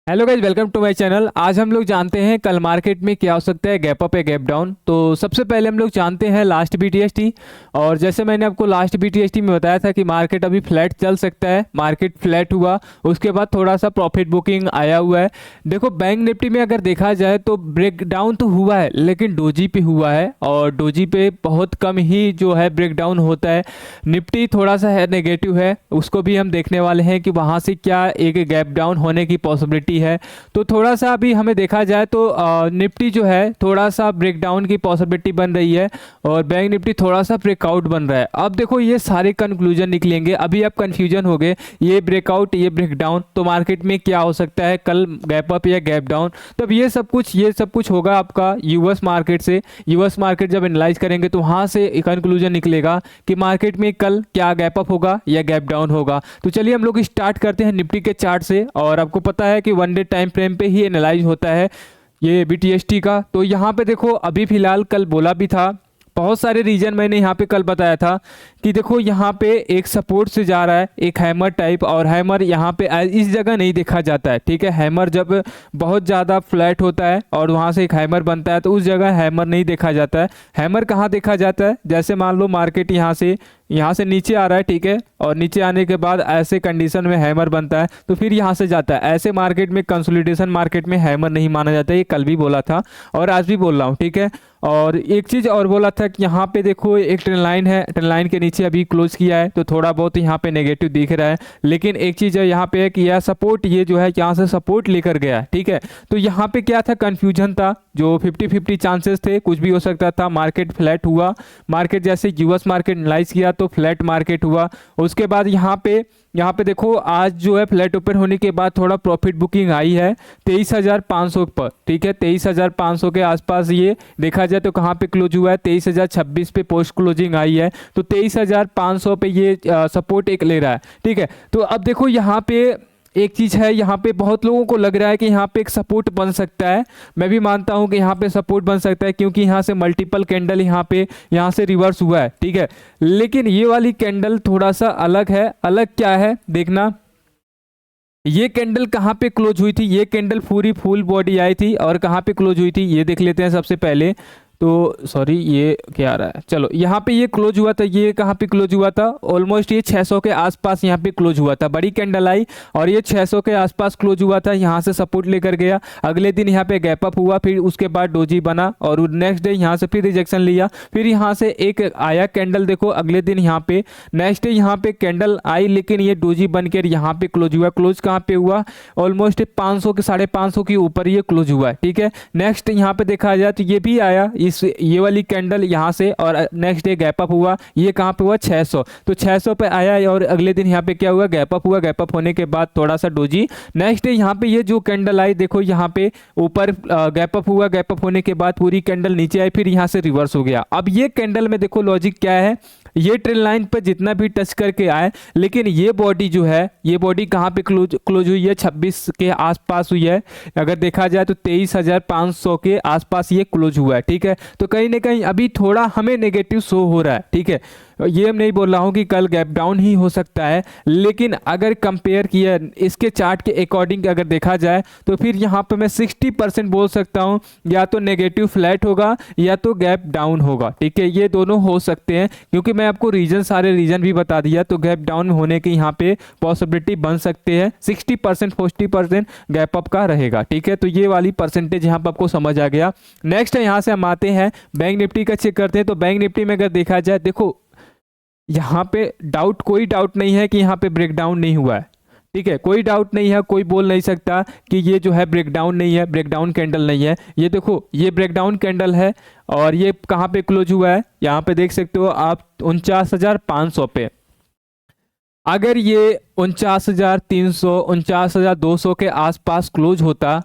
Hello guys, welcome to my channel. आज हम लोग जानते हैं कल मार्केट में क्या हो सकता है, गैप अप या गैप डाउन। तो सबसे पहले हम लोग जानते हैं लास्ट बीटीएसटी। और जैसे मैंने आपको लास्ट बीटीएसटी में बताया था कि मार्केट अभी फ्लैट चल सकता है। मार्केट फ्लैट हुआ, उसके बाद थोड़ा सा प्रॉफिट बुकिंग आया हुआ है। देखो बैंक निफ्टी में अगर देखा जाए तो ब्रेक डाउन तो हुआ है, लेकिन डोजी पे हुआ है और डोजी पे बहुत कम ही जो है ब्रेक डाउन होता है। निफ्टी थोड़ा सा है नेगेटिव है, उसको भी हम देखने वाले हैं कि वहाँ से क्या एक गैप डाउन होने की पॉसिबिलिटी है। तो थोड़ा सा अभी हमें देखा जाए तो निफ्टी जो है थोड़ा सा ब्रेकडाउन की पॉसिबिलिटी बन रही है और बैंक निफ्टी थोड़ा सा ब्रेकआउट बन रहा है। अब देखो ये सारे कंक्लूजन निकलेंगे। अभी आप कंफ्यूजन हो गए, ये ब्रेकआउट ये ब्रेकडाउन, तो मार्केट में क्या हो सकता है, कल गैप अप या गैप डाउन। तब ये सब कुछ होगा आपका यूएस मार्केट से। यूएस मार्केट जब एनालाइज करेंगे तो वहां से कंक्लूजन निकलेगा कि मार्केट में कल क्या गैप अप होगा या गैप डाउन होगा। तो चलिए हम लोग स्टार्ट करते हैं निफ्टी के चार्ट से। और आपको पता है कि वन डे टाइम फ्रेम पे ही एनालाइज होता है ये बीटीएसटी का। तो यहाँ पे देखो अभी फिलहाल कल बोला भी था, बहुत सारे रीजन मैंने यहाँ पे कल बताया था कि देखो यहाँ पे एक सपोर्ट से जा रहा है, एक हैमर टाइप। और हैमर यहाँ पे इस जगह नहीं देखा जाता है, ठीक है। हैमर जब बहुत ज़्यादा फ्लैट होता है और वहाँ से एक हैमर बनता है तो उस जगह हैमर नहीं देखा जाता है। हैमर कहाँ देखा जाता है, जैसे मान लो मार्केट यहाँ से नीचे आ रहा है, ठीक है, और नीचे आने के बाद ऐसे कंडीशन में हैमर बनता है तो फिर यहाँ से जाता है। ऐसे मार्केट में कंसोलिडेशन मार्केट में हैमर नहीं माना जाता है, ये कल भी बोला था और आज भी बोल रहा हूँ, ठीक है। और एक चीज़ और बोला था कि यहाँ पे देखो एक ट्रेंड लाइन है, ट्रेंड लाइन के नीचे अभी क्लोज किया है तो थोड़ा बहुत यहाँ पे नेगेटिव दिख रहा है। लेकिन एक चीज़ है यहाँ पे कि यह सपोर्ट, ये जो है यहाँ से सपोर्ट लेकर गया है, ठीक है। तो यहाँ पे क्या था, कन्फ्यूजन था, जो 50-50 चांसेस थे, कुछ भी हो सकता था। मार्केट फ्लैट हुआ, मार्केट जैसे यूएस मार्केट एनालाइज किया तो फ्लैट मार्केट हुआ। उसके बाद यहाँ पे देखो आज जो है फ्लैट ओपन होने के बाद थोड़ा प्रॉफिट बुकिंग आई है 23,500 पर, ठीक है। 23,500 के आसपास ये देखा जाए तो कहाँ पे क्लोज हुआ है, 23,026 पे पोस्ट क्लोजिंग आई है। तो 23,500 पे ये सपोर्ट एक ले रहा है, ठीक है। तो अब देखो यहाँ पे एक चीज़ है, यहाँ पे बहुत लोगों को लग रहा है कि यहाँ पे एक सपोर्ट बन सकता है। मैं भी मानता हूँ कि यहाँ पे सपोर्ट बन सकता है क्योंकि यहाँ से मल्टीपल कैंडल यहाँ से रिवर्स हुआ है, ठीक है। लेकिन ये वाली कैंडल थोड़ा सा अलग है। अलग क्या है देखना, ये कैंडल कहाँ पे क्लोज हुई थी, ये कैंडल पूरी फुल बॉडी आई थी और कहाँ पे क्लोज हुई थी ये देख लेते हैं सबसे पहले। तो सॉरी, ये क्या आ रहा है, चलो यहाँ पे ये क्लोज हुआ था। ये कहाँ पे क्लोज हुआ था, ऑलमोस्ट ये 600 के आसपास यहाँ पे क्लोज हुआ था। बड़ी कैंडल आई और ये 600 के आसपास क्लोज हुआ था, यहाँ से सपोर्ट लेकर गया। अगले दिन यहाँ पे गैप अप हुआ, फिर उसके बाद डोजी बना और नेक्स्ट डे यहाँ से फिर रिजेक्शन लिया। फिर यहाँ से एक आया कैंडल, देखो अगले दिन यहाँ पे नेक्स्ट डे यहाँ पे कैंडल आई, लेकिन ये डोजी बनकर यहाँ पे क्लोज हुआ। क्लोज कहाँ पे हुआ, ऑलमोस्ट 500 के 550 के ऊपर ये क्लोज हुआ है, ठीक है। नेक्स्ट यहाँ पे देखा जाए तो ये भी आया, ये वाली कैंडल यहाँ से, और नेक्स्ट डे गैप अप हुआ। ये कहाँ पे हुआ, 600, तो 600 पे आया और अगले दिन यहाँ पे क्या हुआ, गैप अप हुआ। गैप अप होने के बाद थोड़ा सा डोजी। नेक्स्ट डे यहाँ पे ये जो कैंडल आई, देखो यहाँ पे ऊपर गैप अप हुआ। गैप अप होने के बाद पूरी कैंडल नीचे आई, फिर यहाँ से रिवर्स हो गया। अब ये कैंडल में देखो लॉजिक क्या है, ये ट्रेंड लाइन पर जितना भी टच करके आए, लेकिन ये बॉडी जो है, ये बॉडी कहाँ पे क्लोज हुई है, 26 के आसपास हुई है। अगर देखा जाए तो 23,500 के आसपास ये क्लोज हुआ है, ठीक है। तो कहीं ना कहीं अभी थोड़ा हमें नेगेटिव शो हो रहा है, ठीक है। ये हम नहीं बोल रहा हूँ कि कल गैप डाउन ही हो सकता है, लेकिन अगर कंपेयर किया इसके चार्ट के अकॉर्डिंग अगर देखा जाए तो फिर यहाँ पे मैं 60% बोल सकता हूँ, या तो नेगेटिव फ्लैट होगा या तो गैप डाउन होगा, ठीक है। ये दोनों हो सकते हैं क्योंकि मैं आपको सारे रीजन भी बता दिया। तो गैप डाउन होने की यहाँ पे पॉसिबिलिटी बन सकते हैं, 60% 40% गैप अप का रहेगा, ठीक है। तो ये वाली परसेंटेज यहाँ पर आपको समझ आ गया। नेक्स्ट है, यहाँ से हम आते हैं बैंक निफ्टी का चेक करते हैं। तो बैंक निफ्टी में अगर देखा जाए, देखो यहाँ पे कोई डाउट नहीं है कि यहाँ पे ब्रेकडाउन नहीं हुआ है, ठीक है। कोई डाउट नहीं है, कोई बोल नहीं सकता कि ये जो है ब्रेकडाउन नहीं है, ब्रेकडाउन कैंडल नहीं है। ये देखो ये ब्रेकडाउन कैंडल है और ये कहाँ पे क्लोज हुआ है, यहाँ पे देख सकते हो आप 49,500 पे। अगर ये 49,300 49,200 के आसपास क्लोज होता,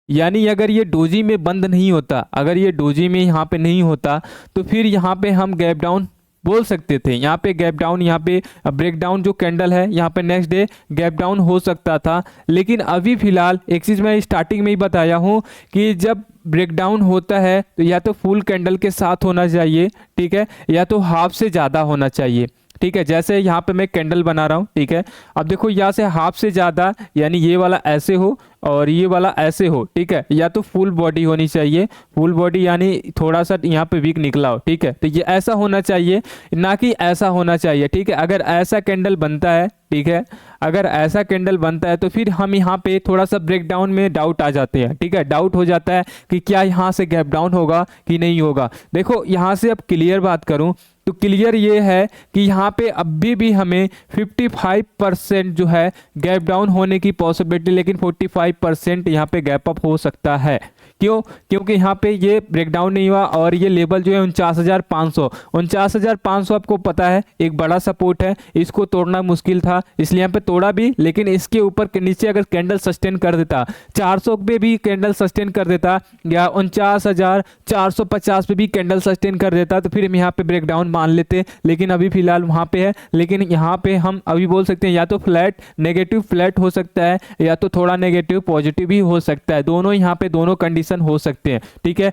यानी अगर ये डोजी में बंद नहीं होता, अगर ये डोजी में यहाँ पे नहीं होता, तो फिर यहाँ पे हम गैप डाउन बोल सकते थे। यहाँ पे गैप डाउन, यहाँ पे ब्रेक डाउन जो कैंडल है, यहाँ पे नेक्स्ट डे गैप डाउन हो सकता था। लेकिन अभी फिलहाल एक चीज़ मैं स्टार्टिंग में ही बताया हूँ कि जब ब्रेक डाउन होता है तो या तो फुल कैंडल के साथ होना चाहिए, ठीक है, या तो हाफ से ज़्यादा होना चाहिए। ठीक है। जैसे यहाँ पे मैं कैंडल बना रहा हूँ, ठीक है। अब देखो यहाँ से हाफ से ज़्यादा, यानी ये वाला ऐसे हो और ये वाला ऐसे हो, ठीक है। या तो फुल बॉडी होनी चाहिए, फुल बॉडी यानी थोड़ा सा यहाँ पे वीक निकला हो, ठीक है। तो ये ऐसा होना चाहिए, ना कि ऐसा होना चाहिए, ठीक है। अगर ऐसा कैंडल बनता है, ठीक है, अगर ऐसा कैंडल बनता है तो फिर हम यहाँ पे थोड़ा सा ब्रेकडाउन में डाउट आ जाते हैं, ठीक है। डाउट हो जाता है कि क्या यहाँ से गैप डाउन होगा कि नहीं होगा। देखो यहाँ से अब क्लियर बात करूँ तो क्लियर ये है कि यहाँ पे अभी भी हमें 55% जो है गैप डाउन होने की पॉसिबिलिटी, लेकिन 45% यहाँ पे गैप अप हो सकता है। क्यों? क्योंकि यहाँ पे ये ब्रेकडाउन नहीं हुआ और ये लेवल जो है 49,500 आपको पता है एक बड़ा सपोर्ट है, इसको तोड़ना मुश्किल था, इसलिए यहाँ पे तोड़ा भी। लेकिन इसके ऊपर के नीचे अगर कैंडल सस्टेन कर देता, 400 पे भी कैंडल सस्टेन कर देता या 49,450 पे भी कैंडल सस्टेन कर देता तो फिर हम यहाँ पे ब्रेकडाउन मान लेते। लेकिन अभी फिलहाल वहाँ पे है, लेकिन यहाँ पे हम अभी बोल सकते हैं या तो फ्लैट नेगेटिव फ्लैट हो सकता है या तो थोड़ा नेगेटिव पॉजिटिव भी हो सकता है। दोनों यहाँ पे दोनों कंडीशन हो सकते हैं, ठीक है।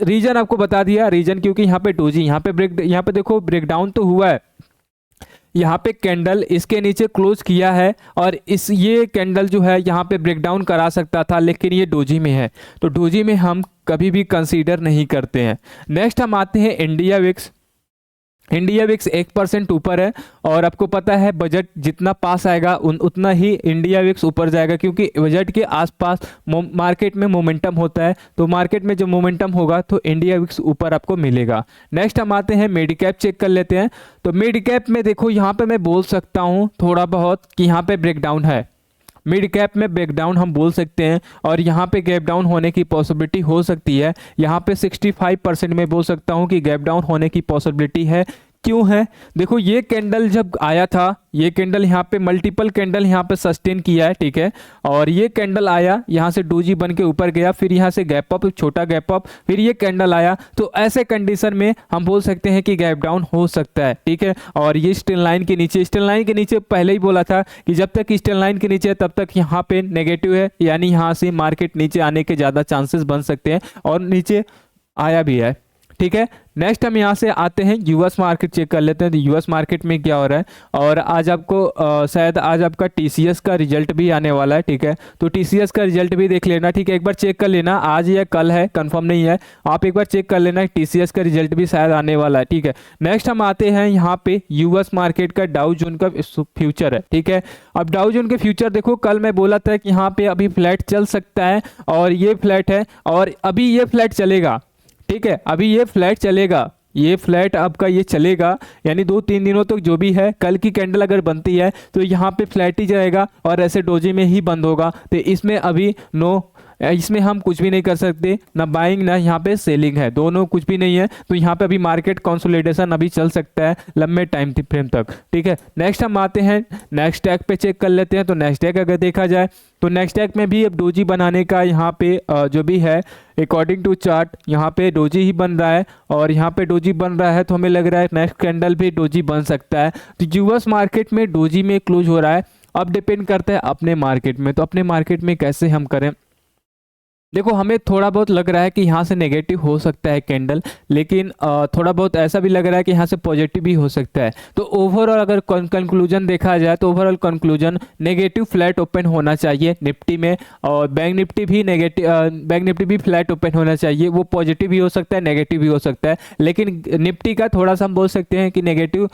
रीजन आपको बता दिया, रीजन क्योंकि यहाँ पे डोजी, यहाँ पे देखो ब्रेकडाउन तो हुआ है, यहाँ पे कैंडल इसके नीचे क्लोज किया है और ये कैंडल जो है यहाँ पे ब्रेकडाउन करा सकता था, लेकिन ये डोजी में है तो डोजी में हम कभी भी कंसीडर नहीं करते हैं। नेक्स्ट हम आते हैं इंडिया विक्स। इंडिया विक्स 1% ऊपर है और आपको पता है बजट जितना पास आएगा उतना ही इंडिया विक्स ऊपर जाएगा, क्योंकि बजट के आसपास मार्केट में मोमेंटम होता है, तो मार्केट में जो मोमेंटम होगा तो इंडिया विक्स ऊपर आपको मिलेगा। नेक्स्ट हम आते हैं मेडिकैप चेक कर लेते हैं। तो मेडिकैप में देखो यहाँ पे मैं बोल सकता हूँ थोड़ा बहुत कि यहाँ पे ब्रेकडाउन है, मिड कैप में ब्रेकडाउन हम बोल सकते हैं और यहाँ पे गैप डाउन होने की पॉसिबिलिटी हो सकती है। यहाँ पे 65% में बोल सकता हूँ कि गैप डाउन होने की पॉसिबिलिटी है। क्यों है? देखो ये कैंडल जब आया था, ये कैंडल यहाँ पे मल्टीपल कैंडल यहाँ पे सस्टेन किया है, ठीक है। और ये कैंडल आया यहाँ से डोजी बन के ऊपर गया, फिर यहाँ से गैप अप, छोटा गैप अप, फिर ये कैंडल आया, तो ऐसे कंडीशन में हम बोल सकते हैं कि गैप डाउन हो सकता है, ठीक है। और ये स्टेन लाइन के नीचे पहले ही बोला था कि जब तक स्टेन लाइन के नीचे है तब तक यहाँ पे नेगेटिव है, यानी यहाँ से मार्केट नीचे आने के ज़्यादा चांसेस बन सकते हैं और नीचे आया भी है, ठीक है। नेक्स्ट हम यहाँ से आते हैं यूएस मार्केट चेक कर लेते हैं। तो यूएस मार्केट में क्या हो रहा है, और आज आपको शायद आज आपका टीसीएस का रिजल्ट भी आने वाला है, ठीक है। तो टीसीएस का रिजल्ट भी देख लेना, ठीक है। एक बार चेक कर लेना, आज या कल है, कंफर्म नहीं है, आप एक बार चेक कर लेना। टीसीएस का रिजल्ट भी शायद आने वाला है, ठीक है। नेक्स्ट हम आते हैं यहाँ पे यूएस मार्केट का डाउ जोन का फ्यूचर है, ठीक है। अब डाउ जोन के फ्यूचर देखो, कल मैं बोला था कि यहाँ पे अभी फ्लैट चल सकता है और ये फ्लैट है और अभी ये फ्लैट चलेगा, ठीक है। अभी ये फ्लैट चलेगा, ये फ्लैट आपका ये चलेगा, यानी 2-3 दिनों तक जो भी है। कल की कैंडल अगर बनती है तो यहाँ पे फ्लैट ही जाएगा और ऐसे डोजी में ही बंद होगा। तो इसमें अभी इसमें हम कुछ भी नहीं कर सकते, ना बाइंग ना यहाँ पे सेलिंग है, दोनों कुछ भी नहीं है। तो यहाँ पे अभी मार्केट कंसोलिडेशन अभी चल सकता है लंबे टाइम फ्रेम तक, ठीक है। नेक्स्ट हम आते हैं नेक्स्ट टैग पे चेक कर लेते हैं। तो नेक्स्ट टैग अगर देखा जाए तो नेक्स्ट टैग में भी अब डोजी बनाने का यहाँ पे जो भी है अकॉर्डिंग टू चार्ट यहाँ पे डोजी ही बन रहा है और यहाँ पे डोजी बन रहा है, तो हमें लग रहा है नेक्स्ट कैंडल भी डोजी बन सकता है। तो यूएस मार्केट में डोजी में क्लोज हो रहा है। अब डिपेंड करता है अपने मार्केट में, तो अपने मार्केट में कैसे हम करें। देखो हमें थोड़ा बहुत लग रहा है कि यहाँ से नेगेटिव हो सकता है कैंडल, लेकिन थोड़ा बहुत ऐसा भी लग रहा है कि यहाँ से पॉजिटिव भी हो सकता है। तो ओवरऑल अगर कंक्लूजन देखा जाए तो overall conclusion negative flat open होना चाहिए निफ्टी में, और बैंक निफ्टी भी फ्लैट ओपन होना चाहिए। वो पॉजिटिव भी हो सकता है, नेगेटिव भी हो सकता है, लेकिन निफ्टी का थोड़ा सा हम बोल सकते हैं कि नेगेटिव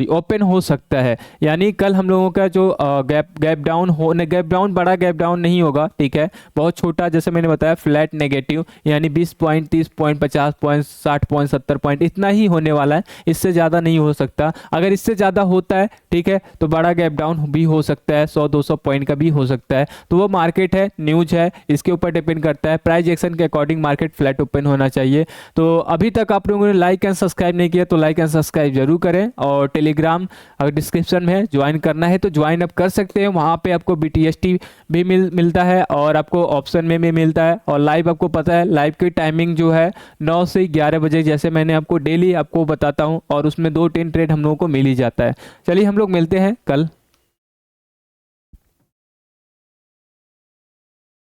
ओपन हो सकता है। यानी कल हम लोगों का जो गैप डाउन बड़ा गैप डाउन नहीं होगा, ठीक है। बहुत छोटा, जैसे मैंने बताया फ्लैट नेगेटिव, यानी 20 point 30 point 50 point 60 point 70 point इतना ही होने वाला है, इससे ज़्यादा नहीं हो सकता। अगर इससे ज़्यादा होता है, ठीक है, तो बड़ा गैप डाउन भी हो सकता है, 100-200 पॉइंट का भी हो सकता है। तो वो मार्केट है, न्यूज है, इसके ऊपर डिपेंड करता है। प्राइस एक्शन के अकॉर्डिंग मार्केट फ्लैट ओपन होना चाहिए। तो अभी तक आप लोगों ने लाइक एंड सब्सक्राइब नहीं किया तो लाइक एंड सब्सक्राइब जरूर करें, और टेलीग्राम अगर डिस्क्रिप्शन में ज्वाइन करना है तो ज्वाइन आप कर सकते हैं। वहाँ पे आपको BTST भी मिलता है और आपको ऑप्शन में भी मिलता है, और लाइव आपको पता है लाइव की टाइमिंग जो है 9 से 11 बजे, जैसे मैंने आपको डेली आपको बताता हूँ, और उसमें 2-3 ट्रेड हम लोगों को मिल ही जाता है। चलिए हम लोग मिलते हैं कल।